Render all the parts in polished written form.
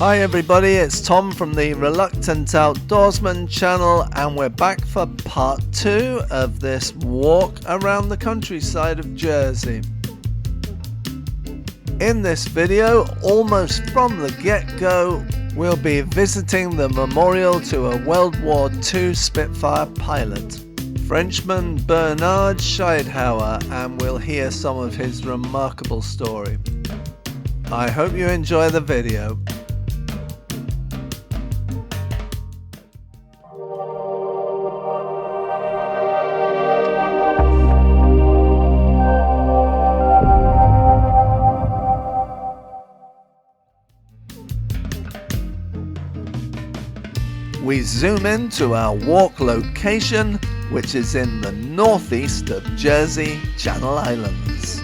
Hi everybody, it's Tom from the Reluctant Outdoorsman channel, and we're back for part 2 of this walk around the countryside of Jersey. In this video, almost from the get-go, we'll be visiting the memorial to a World War II Spitfire pilot, Frenchman Bernard Scheidhauer, and we'll hear some of his remarkable story. I hope you enjoy the video. We zoom into our walk location, which is in the northeast of Jersey, Channel Islands.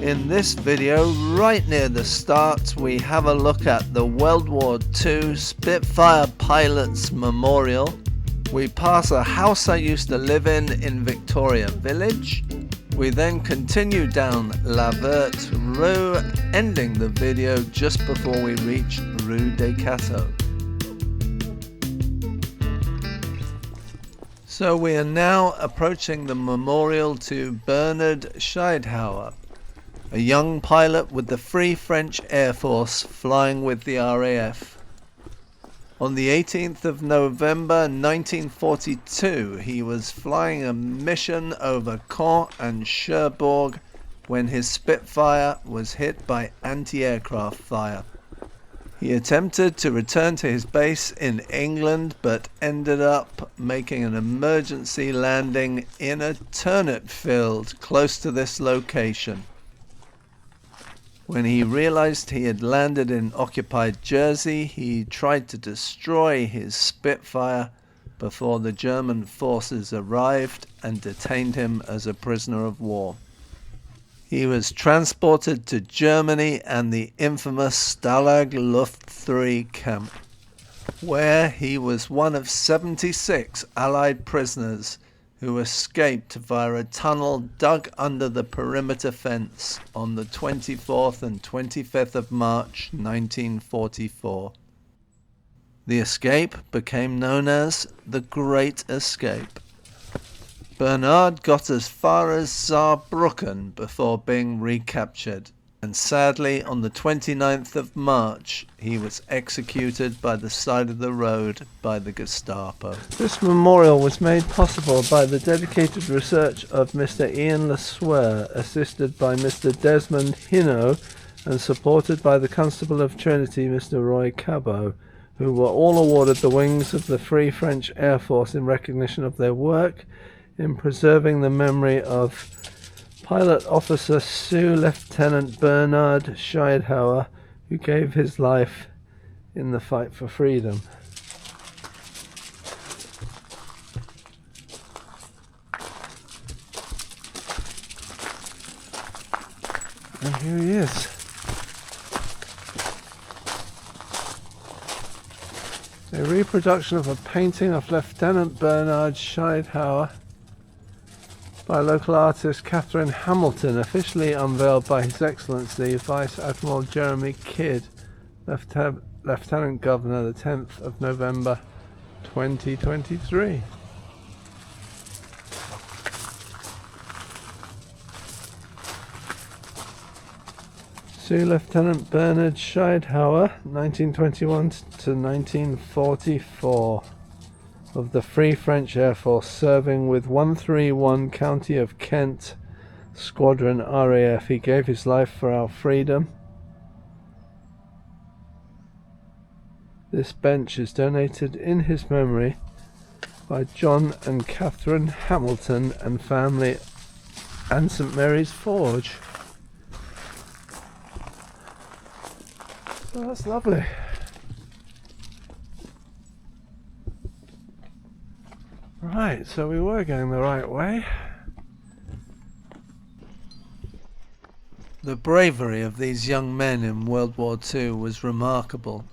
In this video, right near the start, we have a look at the World War II Spitfire Pilot Memorial. We pass a house I used to live in Victoria Village. We then continue down La Verte Rue, ending the video just before we reach Rue des Cateaux. So we are now approaching the memorial to Bernard Scheidhauer, a young pilot with the Free French Air Force flying with the RAF. On the 18th of November 1942, he was flying a mission over Caen and Cherbourg when his Spitfire was hit by anti-aircraft fire. He attempted to return to his base in England, but ended up making an emergency landing in a turnip field close to this location. When he realized he had landed in occupied Jersey, he tried to destroy his Spitfire before the German forces arrived and detained him as a prisoner of war. He was transported to Germany and the infamous Stalag Luft III camp, where he was one of 76 Allied prisoners who escaped via a tunnel dug under the perimeter fence on the 24th and 25th of March 1944. The escape became known as the Great Escape. Bernard got as far as Saarbruken before being recaptured, and sadly on the 29th of March he was executed by the side of the road by the Gestapo. This memorial was made possible by the dedicated research of Mr. Ian Laswere, assisted by Mr. Desmond Hino, and supported by the Constable of Trinity, Mr. Roy Cabot, who were all awarded the wings of the Free French Air Force in recognition of their work in preserving the memory of Pilot Officer Sous Lieutenant Bernard Scheidhauer, who gave his life in the fight for freedom. And here he is. A reproduction of a painting of Lieutenant Bernard Scheidhauer by local artist Catherine Hamilton, officially unveiled by His Excellency Vice Admiral Jeremy Kidd, Lieutenant Governor, the 10th of November 2023. Sous Lieutenant Bernard Scheidhauer, 1921 to 1944. Of the Free French Air Force, serving with 131 County of Kent Squadron RAF. He gave his life for our freedom. This bench is donated in his memory by John and Catherine Hamilton and family and St Mary's Forge. Oh, that's lovely. Right, so we were going the right way. The bravery of these young men in World War II was remarkable,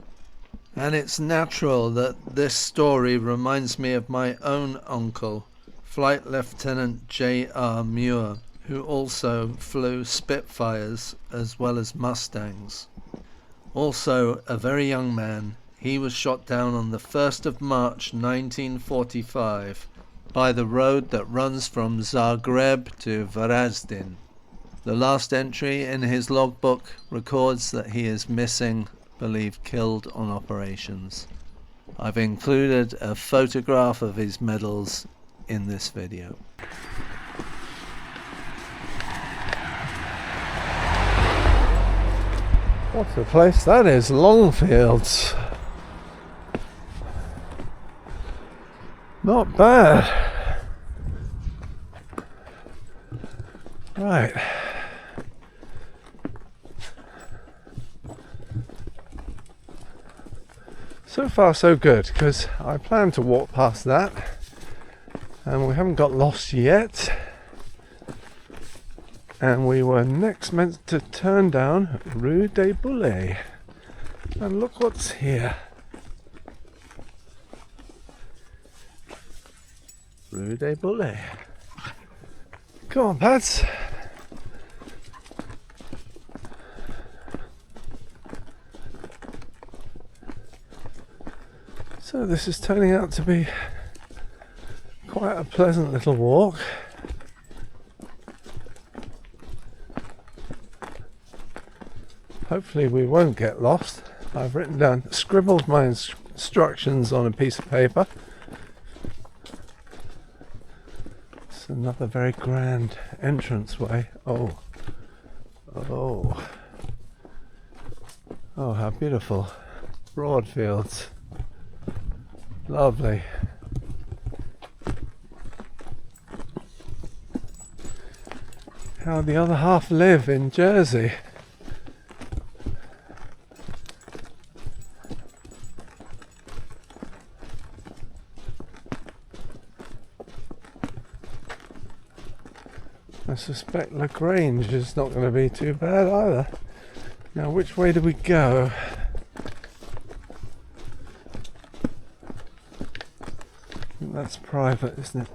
and it's natural that this story reminds me of my own uncle, Flight Lieutenant J.R. Muir, who also flew Spitfires as well as Mustangs. Also a very young man, he was shot down on the 1st of March 1945 by the road that runs from Zagreb to Varazdin. The last entry in his logbook records that he is missing, believed killed on operations. I've included a photograph of his medals in this video. What a place that is, Longfields. Not bad. Right. So far so good, because I plan to walk past that and we haven't got lost yet, and we were next meant to turn down Rue des Boulets, and look what's here. Rue des Boulets. Come on, Pads. So this is turning out to be quite a pleasant little walk. Hopefully we won't get lost. I've scribbled my instructions on a piece of paper. It's another very grand entranceway. Oh, how beautiful. Broad fields. Lovely. How the other half live in Jersey. I suspect Lagrange is not going to be too bad either. Now, which way do we go? That's private, isn't it?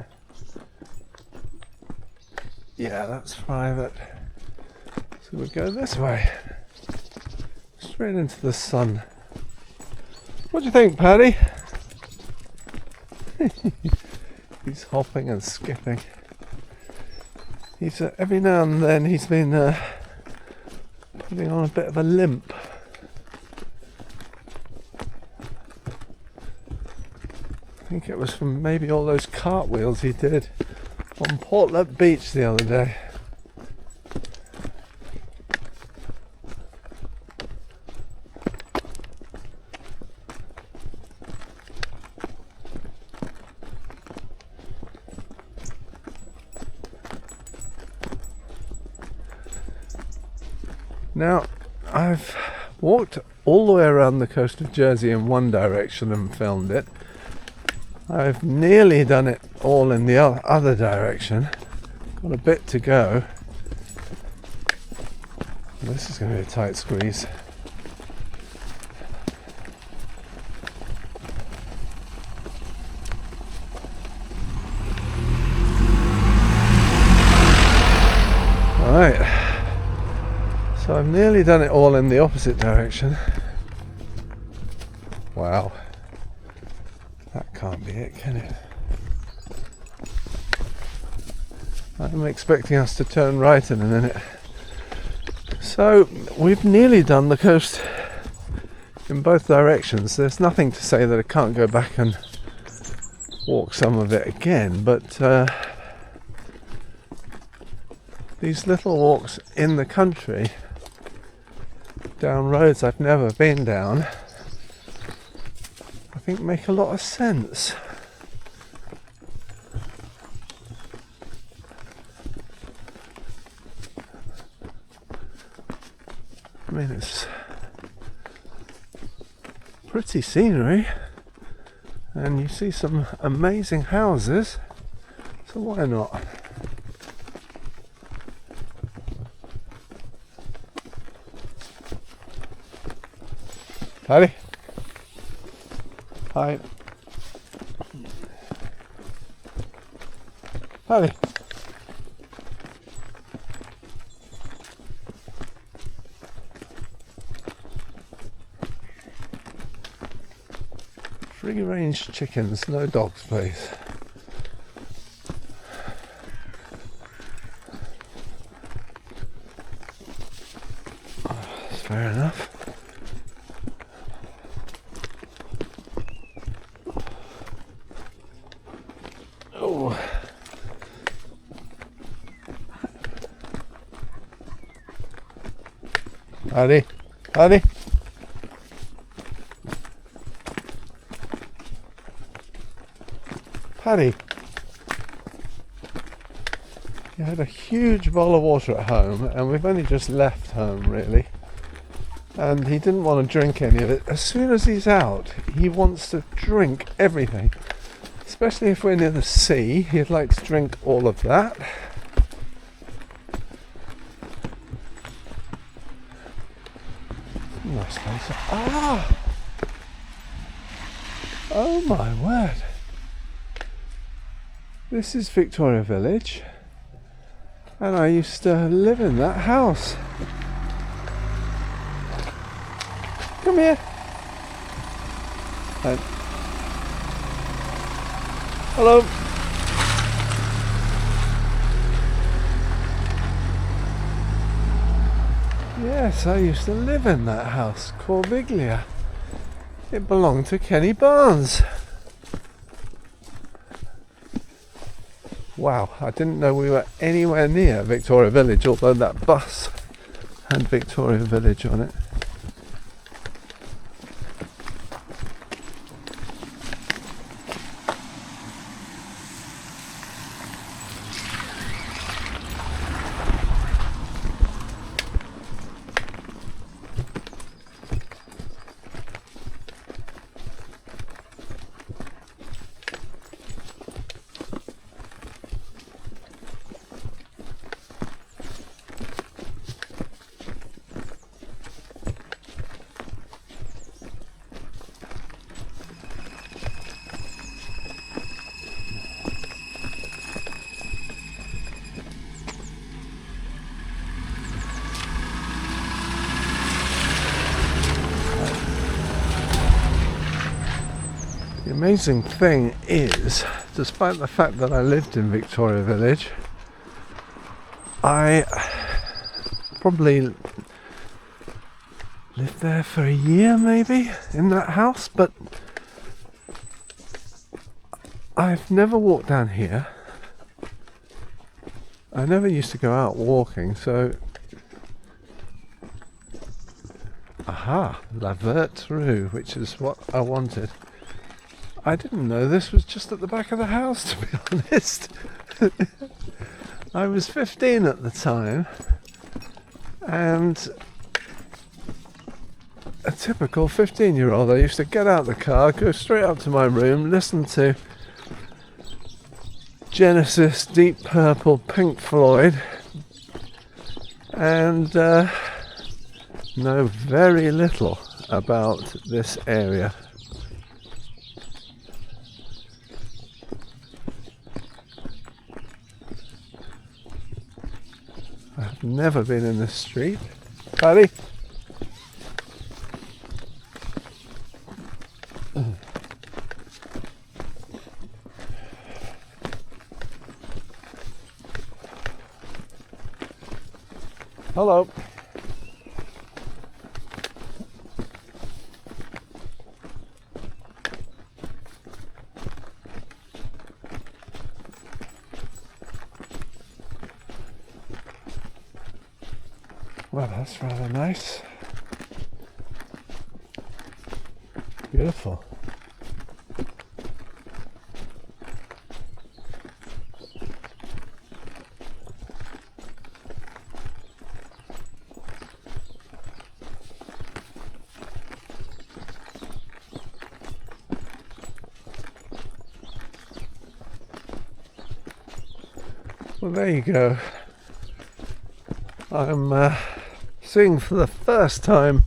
Yeah, that's private. So we go this way. Straight into the sun. What do you think, Paddy? He's hopping and skipping. He's every now and then he's been putting on a bit of a limp. I think it was from maybe all those cartwheels he did on Portlet Beach the other day. Now, I've walked all the way around the coast of Jersey in one direction and filmed it. I've nearly done it all in the other direction. Got a bit to go. This is going to be a tight squeeze. Alright. So I've nearly done it all in the opposite direction. Wow. That can't be it, can it? I'm expecting us to turn right in a minute. So we've nearly done the coast in both directions. There's nothing to say that I can't go back and walk some of it again, but these little walks in the country down roads I've never been down, I think make a lot of sense. I mean, it's pretty scenery and you see some amazing houses, so why not? Paddy? Hi. Paddy? Free-range chickens, no dogs, please. That's fair enough. Oh. Paddy, Paddy. Paddy, you had a huge bowl of water at home, and we've only just left home, really. And he didn't want to drink any of it. As soon as he's out, he wants to drink everything. Especially if we're near the sea, he'd like to drink all of that. Nice place. Ah! Oh my word. This is Victoria Village, and I used to live in that house. Come here. Hello. Yes, I used to live in that house, Corviglia. It belonged to Kenny Barnes. Wow, I didn't know we were anywhere near Victoria Village, although that bus had Victoria Village on it. The amazing thing is, despite the fact that I lived in Victoria Village, I probably lived there for a year maybe in that house, but I've never walked down here. I never used to go out walking, so aha, La Vertrue, which is what I wanted. I didn't know this was just at the back of the house, to be honest. I was 15 at the time, and a typical 15-year-old, I used to get out the car, go straight up to my room, listen to Genesis, Deep Purple, Pink Floyd, and know very little about this area. I've never been in this street. Paddy? Hello. Well, that's rather nice. Beautiful. Well, there you go. I'm seeing for the first time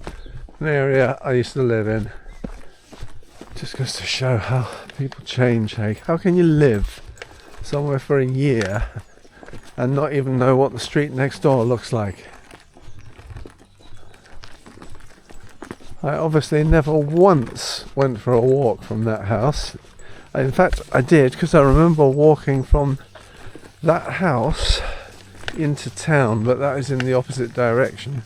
an area I used to live in. Just goes to show how people change. Hey, how can you live somewhere for a year and not even know what the street next door looks like? I obviously never once went for a walk from that house. In fact, I did, because I remember walking from that house into town, but that was in the opposite direction.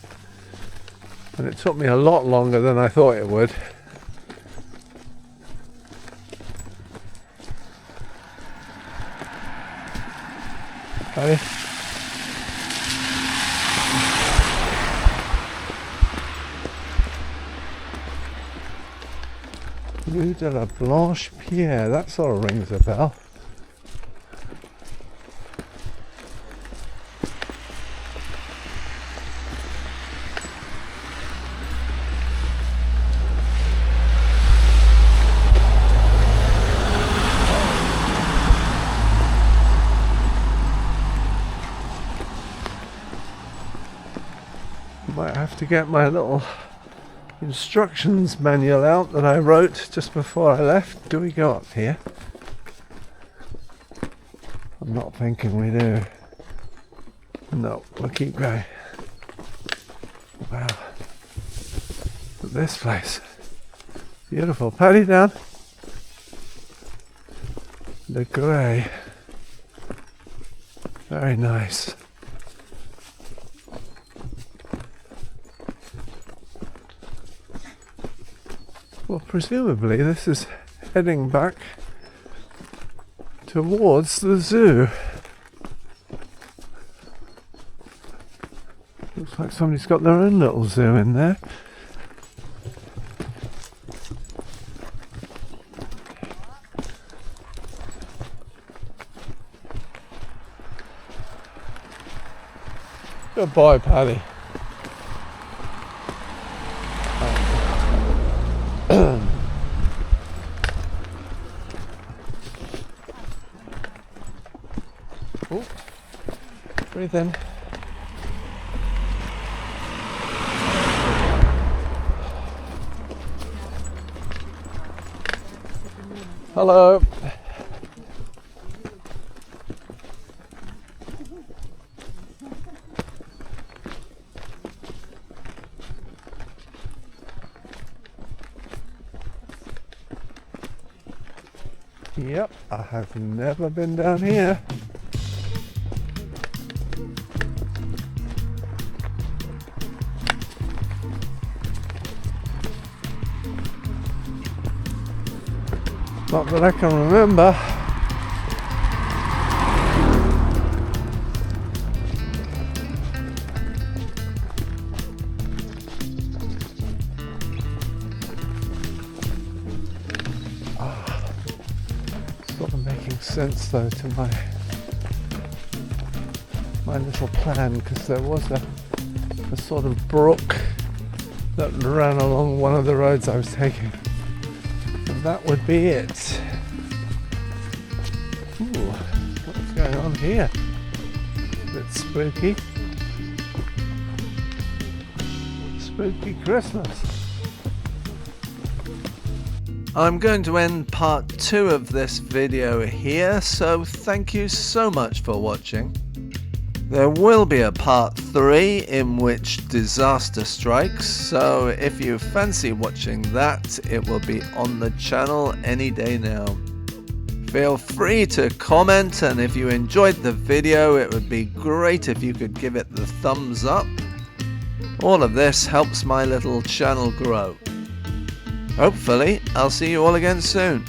And it took me a lot longer than I thought it would. Paddy? Rue de la Blanche Pierre, that sort of rings a bell. Might have to get my little instructions manual out that I wrote just before I left. Do we go up here? I'm not thinking we do. No, we'll keep going. Wow. Look at this place. Beautiful. Paddy down. Le grey. Very nice. Well, presumably this is heading back towards the zoo. Looks like somebody's got their own little zoo in there. Good boy, Paddy. Oh, breathe in. Hello. Yep, I have never been down here. Not that I can remember. Sort of making sense though to my little plan, because there was a sort of brook that ran along one of the roads I was taking. That would be it. Ooh, what's going on here? A bit spooky. Spooky Christmas. I'm going to end part 2 of this video here, so thank you so much for watching. There will be a part 3 in which disaster strikes, so if you fancy watching that, it will be on the channel any day now. Feel free to comment, and if you enjoyed the video, it would be great if you could give it the thumbs up. All of this helps my little channel grow. Hopefully, I'll see you all again soon.